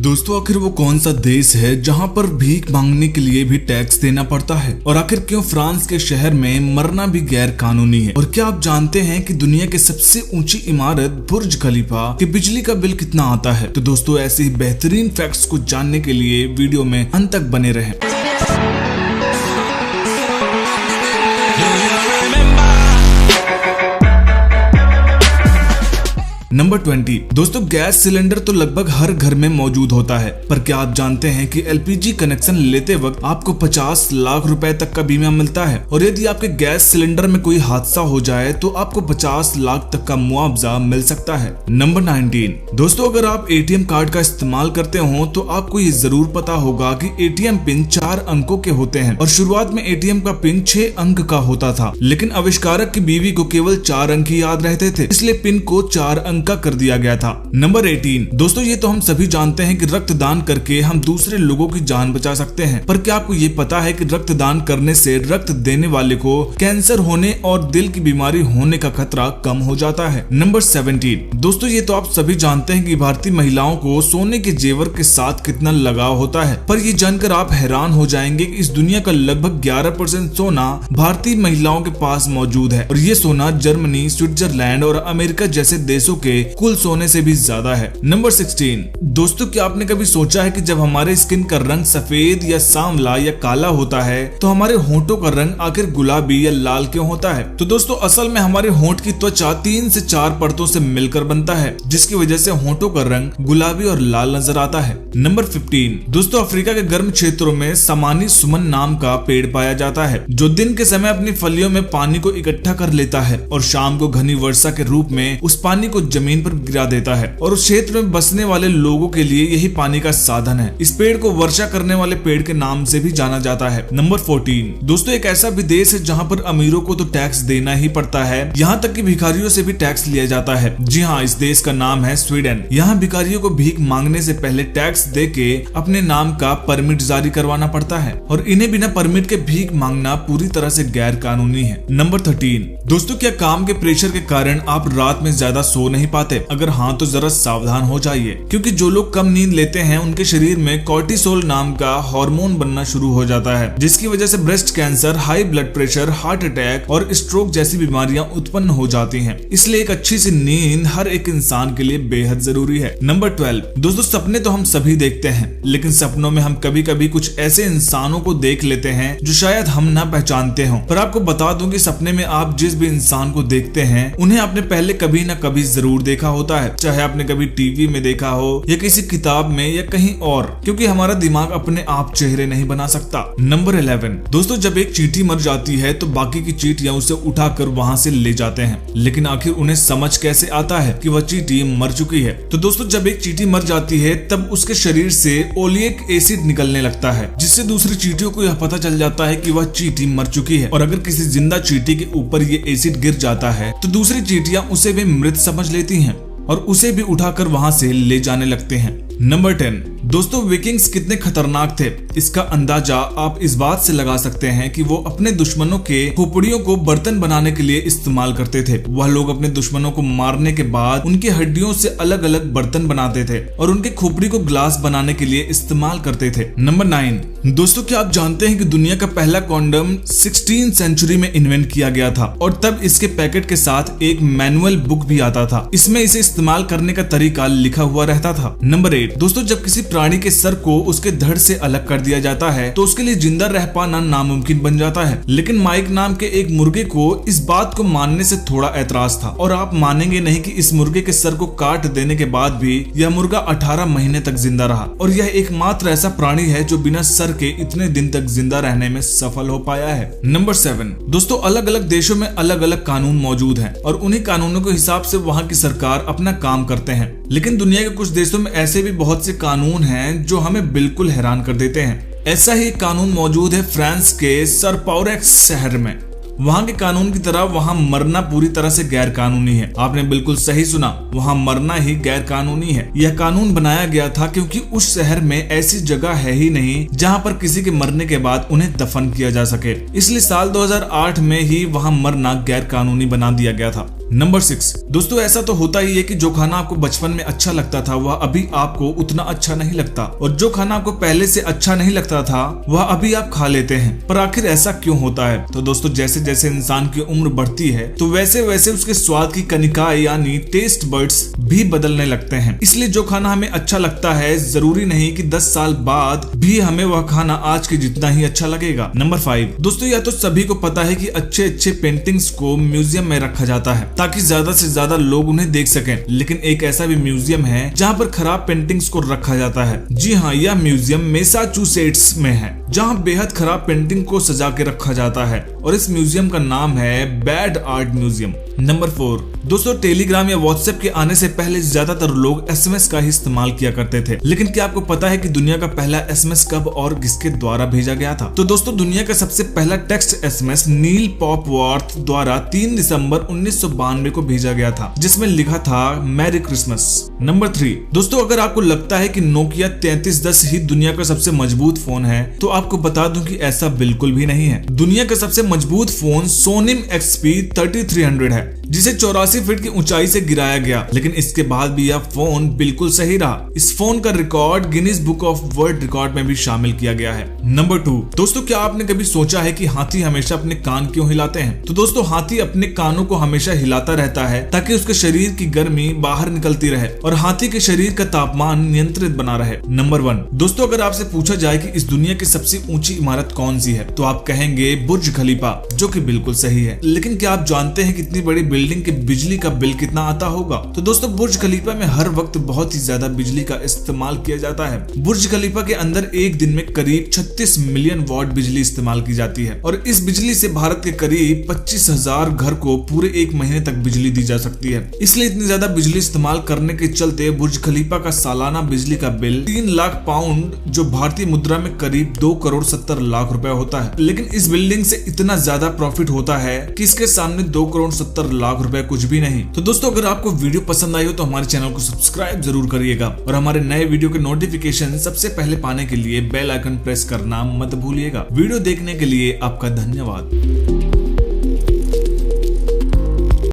दोस्तों आखिर वो कौन सा देश है जहां पर भीख मांगने के लिए भी टैक्स देना पड़ता है, और आखिर क्यों फ्रांस के शहर में मरना भी गैर कानूनी है, और क्या आप जानते हैं कि दुनिया की सबसे ऊंची इमारत बुर्ज खलीफा के बिजली का बिल कितना आता है। तो दोस्तों ऐसे ही बेहतरीन फैक्ट्स को जानने के लिए वीडियो में अंत तक बने रहें। नंबर 20 दोस्तों गैस सिलेंडर तो लगभग हर घर में मौजूद होता है, पर क्या आप जानते हैं कि एलपीजी कनेक्शन लेते वक्त आपको 50 लाख रुपए तक का बीमा मिलता है, और यदि आपके गैस सिलेंडर में कोई हादसा हो जाए तो आपको 50 लाख तक का मुआवजा मिल सकता है। नंबर 19 दोस्तों अगर आप एटीएम कार्ड का इस्तेमाल करते हो तो आपको ये जरूर पता होगा कि एटीएम पिन 4 अंकों के होते हैं, और शुरुआत में एटीएम का पिन 6 अंक का होता था, लेकिन आविष्कारक की बीवी को केवल 4 अंक ही याद रहते थे, इसलिए पिन को 4 अंक का कर दिया गया था। नंबर 18 दोस्तों ये तो हम सभी जानते हैं कि रक्तदान करके हम दूसरे लोगों की जान बचा सकते हैं, पर क्या आपको ये पता है कि रक्तदान करने से रक्त देने वाले को कैंसर होने और दिल की बीमारी होने का खतरा कम हो जाता है। नंबर 17 दोस्तों ये तो आप सभी जानते हैं कि भारतीय महिलाओं को सोने के जेवर के साथ कितना लगाव होता है, पर ये जानकर आप हैरान हो जाएंगे कि इस दुनिया का लगभग 11% सोना भारतीय महिलाओं के पास मौजूद है, और ये सोना जर्मनी, स्विट्जरलैंड और अमेरिका जैसे देशों के कुल सोने से भी ज्यादा है। नंबर 16 दोस्तों क्या आपने कभी सोचा है कि जब हमारे स्किन का रंग सफेद या सांवला या काला होता है तो हमारे होंठों का रंग आखिर गुलाबी या लाल क्यों होता है? तो दोस्तों असल में हमारे होंठ की त्वचा 3 से 4 परतों से मिलकर बनता है, जिसकी वजह से होंठों का रंग गुलाबी और लाल नजर आता है। नंबर 15 दोस्तों अफ्रीका के गर्म क्षेत्रों में समानी सुमन नाम का पेड़ पाया जाता है, जो दिन के समय अपनी फलियों में पानी को इकट्ठा कर लेता है और शाम को घनी वर्षा के रूप में उस पानी को जमीन पर गिरा देता है, और उस क्षेत्र में बसने वाले लोगों के लिए यही पानी का साधन है। इस पेड़ को वर्षा करने वाले पेड़ के नाम से भी जाना जाता है। नंबर 14 दोस्तों एक ऐसा भी देश है जहां पर अमीरों को तो टैक्स देना ही पड़ता है, यहाँ तक कि भिखारियों से भी टैक्स लिया जाता है। जी हाँ, इस देश का नाम है स्वीडन। यहाँ भिखारियों को भीख मांगने से पहले टैक्स दे के अपने नाम का परमिट जारी करवाना पड़ता है, और इन्हें बिना परमिट के भीख मांगना पूरी तरह से गैर कानूनी है। नंबर 13 दोस्तों क्या काम के प्रेशर के कारण आप रात में ज्यादा सो नहीं पाते? अगर हाँ तो जरा सावधान हो जाइए, क्योंकि जो लोग कम नींद लेते हैं उनके शरीर में कॉर्टिसोल नाम का हार्मोन बनना शुरू हो जाता है, जिसकी वजह से breast cancer, high blood pressure, heart attack और स्ट्रोक जैसी बीमारियां उत्पन्न हो जाती हैं। इसलिए एक अच्छी सी नींद हर एक इंसान के लिए बेहद जरूरी है। नंबर 12 दोस्तों सपने तो हम सभी देखते हैं, लेकिन सपनों में हम कभी कभी कुछ ऐसे इंसानों को देख लेते हैं जो शायद हम ना पहचानते हो। पर आपको बता दूं कि सपने में आप जिस भी इंसान को देखते हैं उन्हें आपने पहले कभी ना कभी जरूर देखा होता है, चाहे आपने कभी टीवी में देखा हो या किसी किताब में या कहीं और, क्योंकि हमारा दिमाग अपने आप चेहरे नहीं बना सकता। नंबर 11 दोस्तों जब एक चींटी मर जाती है तो बाकी की चींटियां उसे उठाकर वहां से ले जाते हैं, लेकिन आखिर उन्हें समझ कैसे आता है कि वह चींटी मर चुकी है? तो दोस्तों जब एक चींटी मर जाती है तब उसके शरीर से ओलिक एसिड निकलने लगता है, जिससे दूसरी चींटियों को यह पता चल जाता है कि वह चींटी मर चुकी है, और अगर किसी जिंदा चींटी के ऊपर ये एसिड गिर जाता है तो दूसरी चींटियां उसे भी मृत समझ लेती हैं और उसे भी उठाकर वहां से ले जाने लगते हैं। नंबर 10 दोस्तों विकिंग्स कितने खतरनाक थे, इसका अंदाजा आप इस बात से लगा सकते हैं कि वो अपने दुश्मनों के खोपड़ियों को बर्तन बनाने के लिए इस्तेमाल करते थे। वह लोग अपने दुश्मनों को मारने के बाद उनकी हड्डियों से अलग अलग बर्तन बनाते थे और उनके खोपड़ी को ग्लास बनाने के लिए इस्तेमाल करते थे। नंबर 9 दोस्तों क्या आप जानते हैं कि दुनिया का पहला कॉन्डम 16वीं सेंचुरी में इन्वेंट किया गया था, और तब इसके पैकेट के साथ एक मैनुअल बुक भी आता था, इसमें इसे इस्तेमाल करने का तरीका लिखा हुआ रहता था। नंबर 8 दोस्तों जब किसी प्राणी के सर को उसके धड़ से अलग कर दिया जाता है तो उसके लिए जिंदा रह पाना नामुमकिन बन जाता है, लेकिन माइक नाम के एक मुर्गे को इस बात को मानने से थोड़ा ऐतराज था, और आप मानेंगे नहीं कि इस मुर्गे के सर को काट देने के बाद भी यह मुर्गा 18 महीने तक जिंदा रहा, और यह एकमात्र ऐसा प्राणी है जो बिना सर के इतने दिन तक जिंदा रहने में सफल हो पाया है। नंबर 7 दोस्तों अलग अलग देशों में अलग अलग कानून मौजूद हैं, और उन्हीं कानूनों के हिसाब से वहाँ की सरकार अपना काम करते हैं, लेकिन दुनिया के कुछ देशों में ऐसे भी बहुत से कानून हैं जो हमें बिल्कुल हैरान कर देते हैं। ऐसा ही कानून मौजूद है फ्रांस के सरपौरेक्स शहर में। वहाँ के कानून की तरह वहाँ मरना पूरी तरह से गैर कानूनी है। आपने बिल्कुल सही सुना, वहाँ मरना ही गैर कानूनी है। यह कानून बनाया गया था क्योंकि उस शहर में ऐसी जगह है ही नहीं जहाँ पर किसी के मरने के बाद उन्हें दफन किया जा सके, इसलिए साल 2008 में ही वहाँ मरना गैर कानूनी बना दिया गया था। नंबर 6 दोस्तों, ऐसा तो होता ही है कि जो खाना आपको बचपन में अच्छा लगता था वह अभी आपको उतना अच्छा नहीं लगता, और जो खाना आपको पहले से अच्छा नहीं लगता था वह अभी आप खा लेते हैं। पर आखिर ऐसा क्यों होता है? तो दोस्तों, जैसे जैसे इंसान की उम्र बढ़ती है तो वैसे वैसे उसके स्वाद की कनिकाएं यानी टेस्ट बर्ड्स भी बदलने लगते हैं। इसलिए जो खाना हमें अच्छा लगता है जरूरी नहीं कि 10 साल बाद भी हमें वह खाना आज के जितना ही अच्छा लगेगा। नंबर 5 दोस्तों, या तो सभी को पता है कि अच्छे अच्छे पेंटिंग्स को म्यूजियम में रखा जाता है ताकि ज्यादा से ज्यादा लोग उन्हें देख सकें, लेकिन एक ऐसा भी म्यूजियम है जहाँ पर खराब पेंटिंग्स को रखा जाता है। जी हाँ, यह म्यूजियम मैसाचुसेट्स में है जहाँ बेहद खराब पेंटिंग को सजा के रखा जाता है, और इस म्यूजियम का नाम है बैड आर्ट म्यूजियम। नंबर 4 दोस्तों, टेलीग्राम या व्हाट्सएप के आने से पहले ज्यादातर लोग एसएमएस का ही इस्तेमाल किया करते थे, लेकिन क्या आपको पता है कि दुनिया का पहला एसएमएस कब और किसके द्वारा भेजा गया था? तो दोस्तों, दुनिया का सबसे पहला टेक्स्ट एसएमएस नील पॉपवर्थ द्वारा 3 दिसंबर 1992 को भेजा गया था, जिसमें लिखा था मैरी क्रिसमस। नंबर 3 दोस्तों, अगर आपको लगता है कि नोकिया 3310 ही दुनिया का सबसे मजबूत फोन है तो आपको बता दूं कि ऐसा बिल्कुल भी नहीं है। दुनिया का सबसे मजबूत फोन सोनिम XP 3300 है, जिसे 84 फीट की ऊंचाई से गिराया गया, लेकिन इसके बाद भी यह फोन बिल्कुल सही रहा। इस फोन का record Guinness book of world record में भी शामिल किया गया है। नंबर 2 दोस्तों, क्या आपने कभी सोचा है कि हाथी हमेशा अपने कान क्यों हिलाते हैं? तो दोस्तों, हाथी अपने कानों को हमेशा हिलाता रहता है ताकि उसके शरीर की गर्मी बाहर निकलती रहे और हाथी के शरीर का तापमान नियंत्रित बना रहे। नंबर 1 दोस्तों, अगर आपसे पूछा जाए कि इस दुनिया की सबसे ऊंची इमारत कौन सी है तो आप कहेंगे बुर्ज खलीफा, जो कि बिल्कुल सही है। लेकिन क्या आप जानते हैं कितनी बड़ी बिल्डिंग के बिजली का बिल कितना आता होगा? तो दोस्तों, बुर्ज खलीफा में हर वक्त बहुत ही ज्यादा बिजली का इस्तेमाल किया जाता है। बुर्ज खलीफा के अंदर एक दिन में करीब 36 मिलियन वॉट बिजली इस्तेमाल की जाती है, और इस बिजली से भारत के करीब 25,000 घर को पूरे एक महीने तक बिजली दी जा सकती है। इसलिए इतनी ज्यादा बिजली इस्तेमाल करने के चलते बुर्ज खलीफा का सालाना बिजली का बिल 3 लाख पाउंड, जो भारतीय मुद्रा में करीब 2 करोड़ 70 लाख रुपए होता है। लेकिन इस बिल्डिंग से इतना ज्यादा प्रॉफिट होता है कि इसके सामने 2 करोड़ 70 लाख रुपए कुछ भी नहीं। तो दोस्तों, अगर आपको वीडियो पसंद आई हो तो हमारे चैनल को सब्सक्राइब जरूर करिएगा, और हमारे नए वीडियो के नोटिफिकेशन सबसे पहले पाने के लिए बेल आइकन प्रेस करना मत भूलिएगा। वीडियो देखने के लिए आपका धन्यवाद।